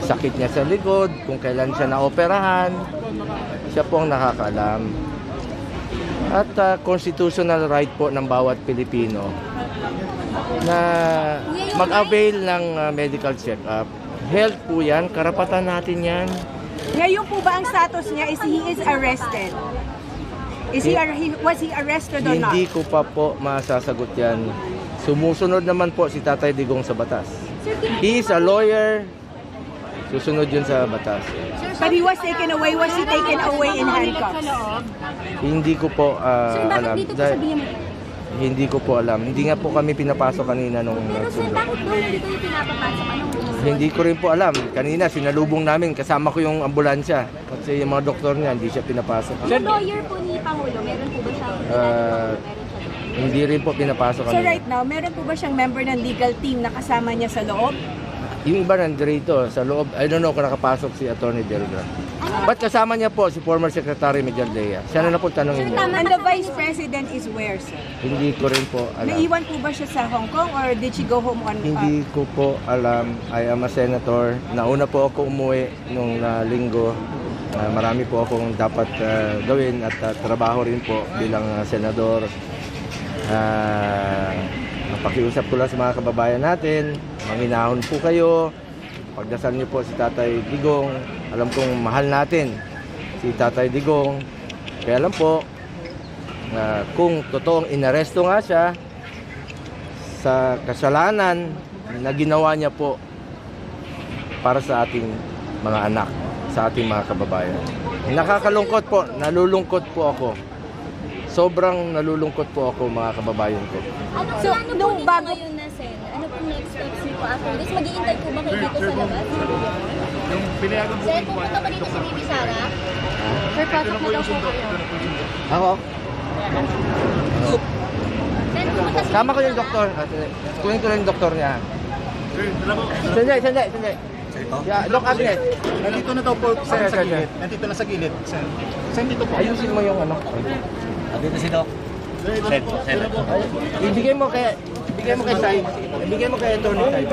sakit niya sa likod, kung kailan siya naoperahan. Siya po ang nakakaalam. At constitutional right po ng bawat Pilipino na mag-avail ng medical check-up. Health po yan, karapatan natin yan. Ngayon po ba ang status niya is he is arrested? Was he arrested or not? Hindi ko pa po masasagot yan. Sumusunod naman po si Tatay Digong sa batas. He is a lawyer. Susunod yun sa batas. But he was taken away. Was he taken away in handcuffs? Hindi ko po alam. Dito po sa BMI? Hindi ko po alam. Hindi nga po kami pinapasok kanina nung Pero sir, nagsundo. bakit daw dito yung pinapapasok? Anong reason? Hindi ko rin po alam. Kanina sinalubong namin. Kasama ko yung ambulansya. Kasi yung mga doktor niya hindi siya pinapasok. Yung lawyer po ni Pangulo, meron po ba siyang Hindi rin po pinapasok So kanina. right now, meron po ba siyang member ng legal team na kasama niya sa loob? Yung iba nandito sa loob. I don't know kung nakapasok si Attorney Delgra. Ba't kasama niya po si former Secretary Medialdea? Siya na po tanongin niyo. And the Vice President is where, sir? Hindi ko rin po alam. Naiwan po ba siya sa Hong Kong or did she go home on... Hindi ko po alam. I am a senator. Nauna po ako umuwi nung linggo. Marami po akong dapat gawin at trabaho rin po bilang senador. Pakiusap ko lang sa mga kababayan natin. Manginahon po kayo. Pagdasal niyo po si Tatay Digong. Alam kong mahal natin si Tatay Digong. Kaya alam po, kung totoong inaresto nga siya sa kasalanan na ginawa niya po para sa ating mga anak, sa ating mga kababayan. Nakakalungkot po, nalulungkot po ako. Sobrang nalulungkot po ako mga kababayan ko. Anong So, plano po nung dito bago- ngayon na Sen? Ano pong next steps niyo po after this? Mag-iintay po ba kayo dito sa labas? Yung pinayagan po Sen, yung pupunta pa dito si Bibi Sara? Sir, pasok na daw po kayo. Ako? Sen, pumunta si Sama ko Bibi yung Sara? doktor. Kunin ko lang yung doktor niya. Sir, dala mo. Sandali. Yeah, Doc Agnes. Nandito na daw po sir, Okay, sa sir. gilid. Nandito na sa gilid. Sir, dito po. Ayusin mo yung ano. Dito si Doc. Sir, Ibigay mo kay Sai. Ibigay mo kay Tony Sai.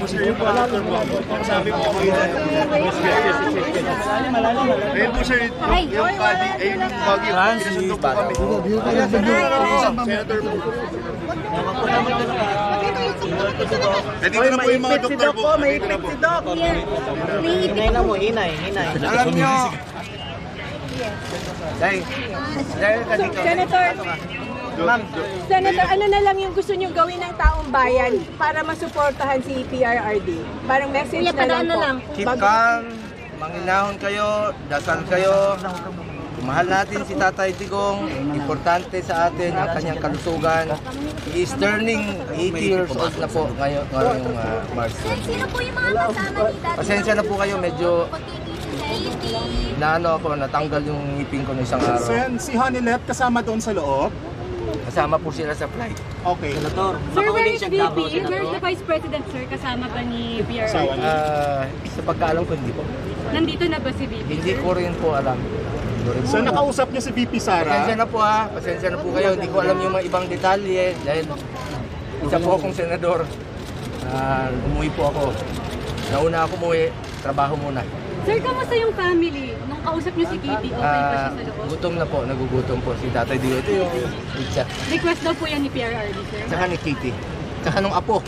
sir, yung po after po. Sabi po ako yun. Ayun po sir, yung body, ayun yung body. Pinasundo po kami. Senator po. Nandito na po yung mga doktor po. Nandito na po. Hinay na mo, hinay. Alam nyo. Dahil ka dito. Senator, Ma'am, Senator, ano na lang yung gusto niyo gawin ng taong bayan para masuportahan si PRRD? Parang message Kuya, na lang padaan na po. lang. keep calm. Manginahon kayo. Dasal kayo. Mahal natin si Tatay Digong. Importante sa atin ang kanyang kalusugan. He is turning 80 years old na po ngayong March. Sen, sino po yung mga kasama ni Daddy? Pasensya na po kayo, medyo natanggal yung ngipin ko ng isang araw. Sen, si Honeylep kasama doon sa loob. Kasama po sila sa flight. Okay. Senator, Sir, where makauling is siya VP? Davao, Where's Senator. the Vice President, sir? Kasama ba ni PRRD? Sawa niya. Sa pagkaalam ko, hindi po. Nandito na ba si VP? Hindi ko rin po alam. Hindi ko rin po So alam. nakausap niyo si VP Pasensya Sara. na po ha. Pasensya na po kayo. Hindi ko alam yung mga ibang detalye dahil isa po akong senador. Umuwi po ako. Nauna ako umuwi, trabaho muna. Sir, kamusta yung family? Nung kausap niyo si Katie, okay pa siya sa loob? Gutom na po, nagugutom po si Tatay Dio. Ito yung pizza. Request daw po yan ni PRRD, sir. Tsaka ni Kitty. Tsaka nung apo.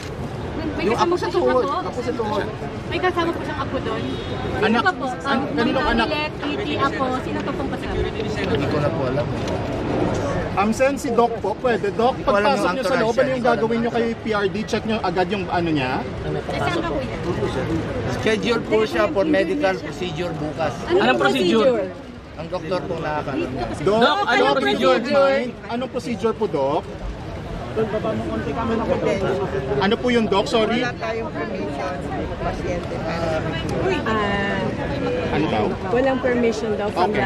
May Yung kasama apo sa po siyang tuhod. apo? Apo sa tuhod. May kasama po siyang apo doon? Sino Anak. pa po? Kaninong anak? Katie, apo. Sino pa pong kasama? Hindi ko na po alam. Sen, si Doc po, pwede. Doc, ko alam pagpasok yung niyo sa loob, entourage ano yan. yung gagawin niyo kay PRD? Check niyo agad yung ano niya. Kasama po yan. Schedule po siya for medical procedure bukas. Anong procedure? Ang doktor po nakakalam niya. Doc, anong procedure? Anong procedure po, Doc? Ano po yung Doc? Sorry. Ano daw? Walang permission daw from the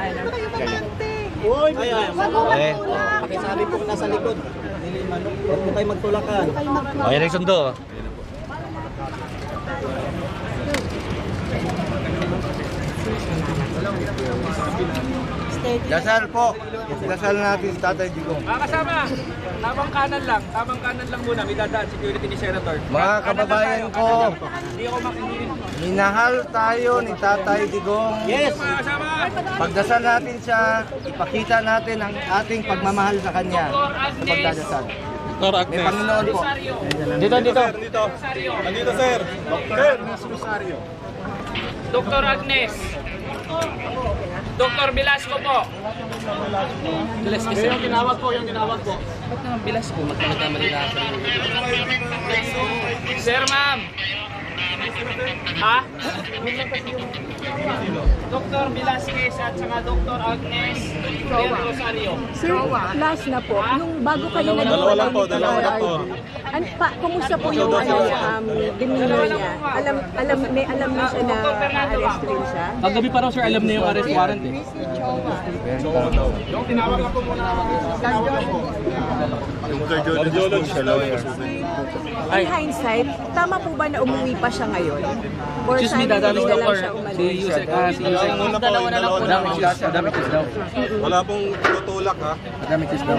Okay. ano. Pakisabi po nasa likod. Dili manok. Huwag po kayo magtulakan. O, yan ang sundo. Dasal po. Dasal natin si Tatay Digong. Mga kasama, tamang kanan lang muna, may dadaan security ni Senator. Mga kababayan ko, Hindi ako makinig. minahal tayo ni Tatay Digong. Yes! Mga kasama, Pagdasal natin siya, ipakita natin ang ating pagmamahal sa Kanya sa pagdadasal. May Panginoon po. Dr. Agnes. Dr. Velasco po. Yung tinawag po. Ba't naman Velasco? Magkamali na sa Sir, ma'am. Ha? Dr. Velasquez at saka Dr. Agnes Del Rosario. Sir, last na po. Yung bago kayo Dalawa lang po. kumusta po yung demeanor niya? May alam na siya na arrest rin siya? Kagabi pa raw sir, alam na yung arrest warrant eh. In hindsight, tama po ba na umuwi pa siya ngayon? Or Excuse me, sana dadalo hindi na lang Dr. siya Si umalis? Yusek. Dalawa na lang po. Madami test daw. Wala pong tutulak ha. Madami kiss daw.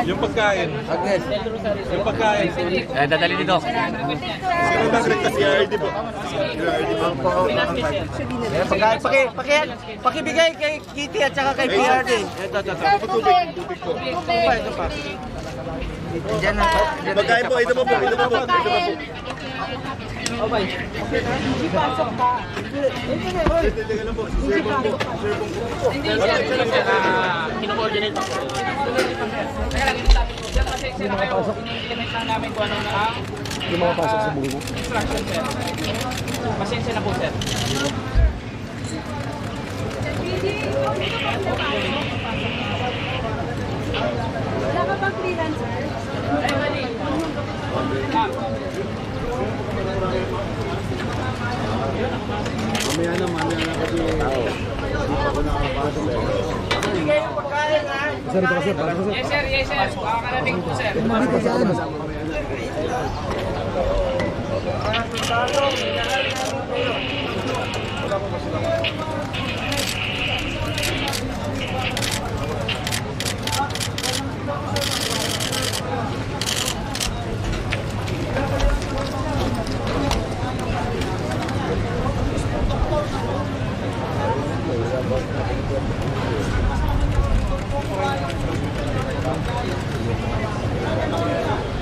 Yung pagkain. Agnes. Yung pagkain. Dadali dito. Sino nag-rect kasi RD po? Pakibigay kay Kitty at saka kay PRD. Ito. Ito pa. Diyan na po. Pagkain po, ito po. Kino-coordinate ako. Kaya lang, diyan pasensya na kayo. Ini-implement lang namin kung ano na ang Yung mga pasok sa bugo. instruction, sir. Pasensya na po, sir. Wala ka bang freelancer? Ma'am. Yes, sir. Makakarating po, sir.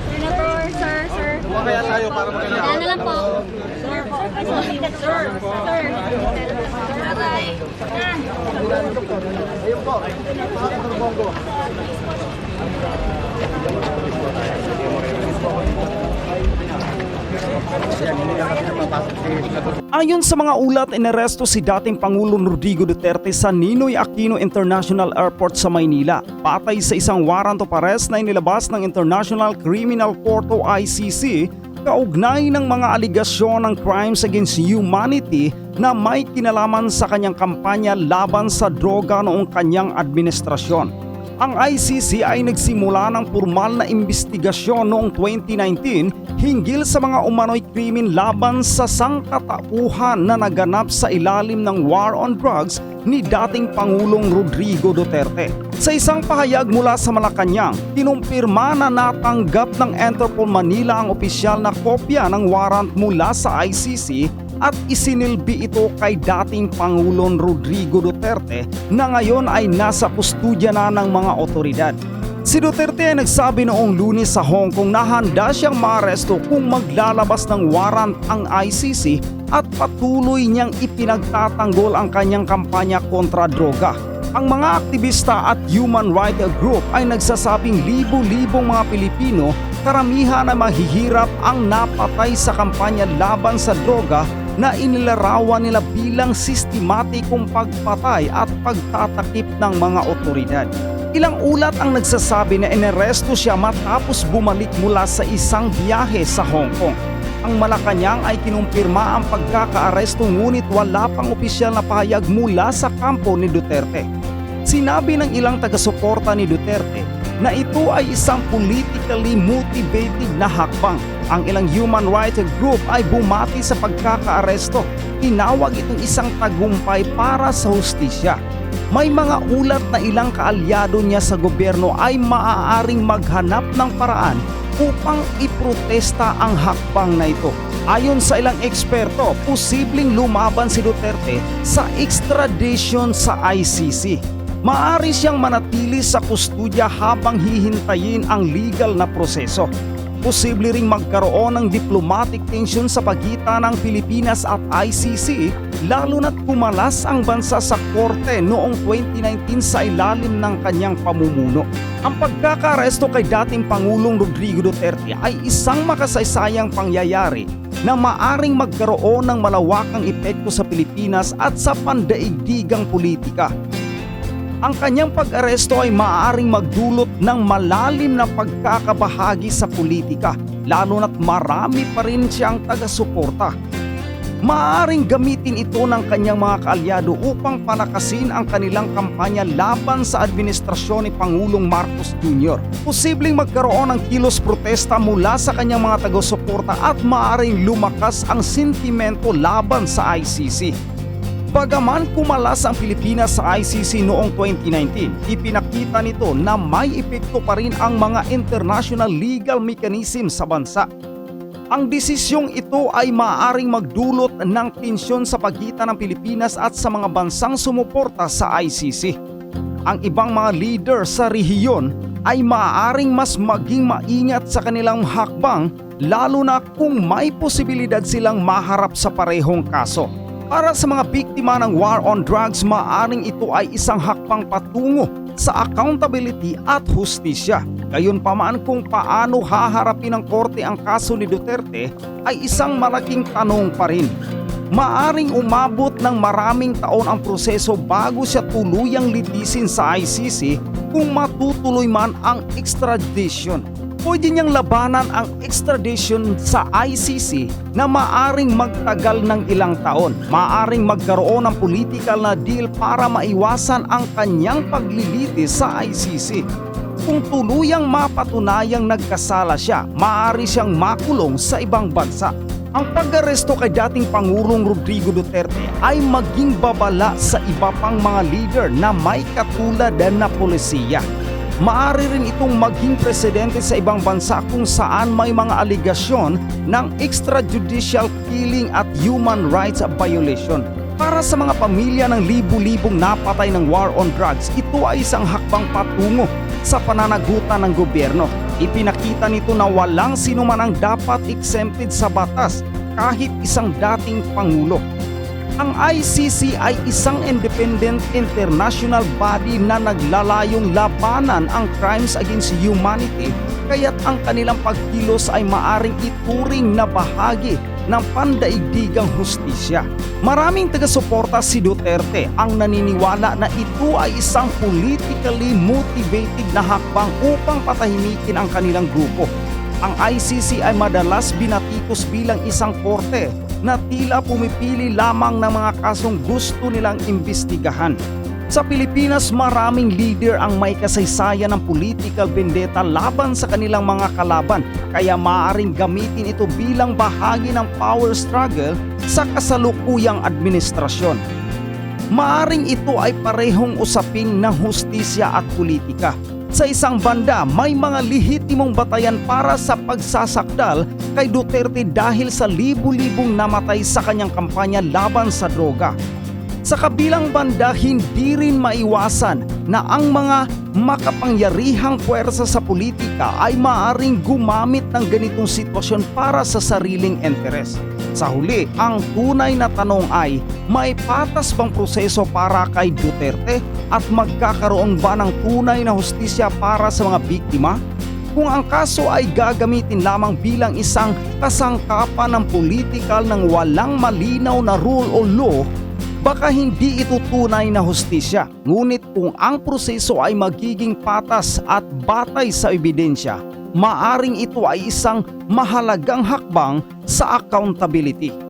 Senator, sir. Kaya tayo para magkanya. Ano lang po? Sir po. Sir. Aray. Ayon sa mga ulat, inaresto si dating Pangulong Rodrigo Duterte sa Ninoy Aquino International Airport sa Maynila batay sa isang warrant of arrest na inilabas ng International Criminal Court o ICC kaugnay ng mga aligasyon ng crimes against humanity na may kinalaman sa kanyang kampanya laban sa droga noong kanyang administrasyon. Ang ICC ay nagsimula ng formal na investigasyon noong 2019 hinggil sa mga umano'y krimen laban sa sangkatauhan na naganap sa ilalim ng war on drugs ni dating Pangulong Rodrigo Duterte. Sa isang pahayag mula sa Malacanang, kinumpirma na natanggap ng Interpol Manila ang opisyal na kopya ng warrant mula sa ICC at isinilbi ito kay dating Pangulong Rodrigo Duterte na ngayon ay nasa kustudya na ng mga otoridad. Si Duterte ay nagsabi noong Lunes sa Hong Kong na handa siyang maaresto kung maglalabas ng warrant ang ICC at patuloy niyang ipinagtatanggol ang kanyang kampanya kontra droga. Ang mga aktivista at human rights group ay nagsasabing libo-libong mga Pilipino, karamihan na mahihirap ang napatay sa kampanya laban sa droga na inilarawan nila bilang sistematikong pagpatay at pagtatakip ng mga otoridad. Ilang ulat ang nagsasabi na inaresto siya matapos bumalik mula sa isang biyahe sa Hong Kong. Ang Malacanang ay kinumpirma ang pagkakaaresto ngunit wala pang opisyal na pahayag mula sa kampo ni Duterte. Sinabi ng ilang taga-suporta ni Duterte na ito ay isang politically motivated na hakbang. Ang ilang human rights group ay bumati sa pagkakaaresto. Tinawag itong isang tagumpay para sa hustisya. may mga ulat na ilang kaalyado niya sa gobyerno ay maaaring maghanap ng paraan upang iprotesta ang hakbang na ito. Ayon sa ilang eksperto, posibleng lumaban si Duterte sa extradition sa ICC. Maaari siyang manatili sa kustudya habang hihintayin ang legal na proseso. Posible ring magkaroon ng diplomatic tension sa pagitan ng Pilipinas at ICC, lalo na't kumalas ang bansa sa korte noong 2019 sa ilalim ng kanyang pamumuno. Ang pagkakaresto kay dating Pangulong Rodrigo Duterte ay isang makasaysayang pangyayari na maaring magkaroon ng malawakang epekto sa Pilipinas at sa pandaigdigang politika. Ang kanyang pag-aresto ay maaaring magdulot ng malalim na pagkakabahagi sa politika, lalo na't marami pa rin siyang taga-suporta. Maaaring gamitin ito ng kanyang mga kaalyado upang palakasin ang kanilang kampanya laban sa administrasyon ni Pangulong Marcos Jr. Posibleng magkaroon ng kilos protesta mula sa kanyang mga taga-suporta at maaaring lumakas ang sentimento laban sa ICC. Bagaman kumalas ang Pilipinas sa ICC noong 2019, ipinakita nito na may epekto pa rin ang mga international legal mechanism sa bansa. Ang desisyong ito ay maaaring magdulot ng tensyon sa pagitan ng Pilipinas at sa mga bansang sumuporta sa ICC. Ang ibang mga leader sa rehiyon ay maaaring mas maging maingat sa kanilang hakbang, lalo na kung may posibilidad silang maharap sa parehong kaso. Para sa mga biktima ng war on drugs, maaaring ito ay isang hakbang patungo sa accountability at hustisya. Gayunpaman, kung paano haharapin ng korte ang kaso ni Duterte ay isang malaking tanong pa rin. Maaring umabot ng maraming taon ang proseso bago siya tuluyang litisin sa ICC kung matutuloy man ang extradition. Pwede niyang labanan ang extradition sa ICC na maaring magtagal ng ilang taon. Maaring magkaroon ng political na deal para maiwasan ang kanyang paglilitis sa ICC. Kung tuluyang mapatunayang nagkasala siya, maaari siyang makulong sa ibang bansa. Ang pag-aresto kay dating Pangulong Rodrigo Duterte ay maging babala sa iba pang mga leader na may katulad na polisiya. Maaari rin itong maging presidente sa ibang bansa kung saan may mga aligasyon ng extrajudicial killing at human rights violation. Para sa mga pamilya ng libu-libong napatay ng war on drugs, ito ay isang hakbang patungo sa pananagutan ng gobyerno. Ipinakita nito na walang sinuman ang dapat exempted sa batas, kahit isang dating pangulo. Ang ICC ay isang independent international body na naglalayong labanan ang crimes against humanity, kaya't ang kanilang pagkilos ay maaring ituring na bahagi ng pandaigdigang hustisya. Maraming taga-suporta si Duterte ang naniniwala na ito ay isang politically motivated na hakbang upang patahimikin ang kanilang grupo. Ang ICC ay madalas binatikos bilang isang korte na tila pumipili lamang ng mga kasong gusto nilang imbestigahan. Sa Pilipinas, maraming leader ang may kasaysayan ng political vendetta laban sa kanilang mga kalaban, kaya maaaring gamitin ito bilang bahagi ng power struggle sa kasalukuyang administrasyon. Maaring ito ay parehong usapin ng hustisya at politika. Sa isang banda, may mga lehitimong batayan para sa pagsasakdal kay Duterte dahil sa libu-libong namatay sa kanyang kampanya laban sa droga. Sa kabilang banda, hindi rin maiwasan na ang mga makapangyarihang puwersa sa politika ay maaaring gumamit ng ganitong sitwasyon para sa sariling interes. Sa huli, ang tunay na tanong ay, may patas bang proseso para kay Duterte at magkakaroon ba ng tunay na hustisya para sa mga biktima? Kung ang kaso ay gagamitin lamang bilang isang kasangkapan ng politikal ng walang malinaw na rule o law, baka hindi ito tunay na hustisya. Ngunit kung ang proseso ay magiging patas at batay sa ebidensya, maaring ito ay isang mahalagang hakbang sa accountability.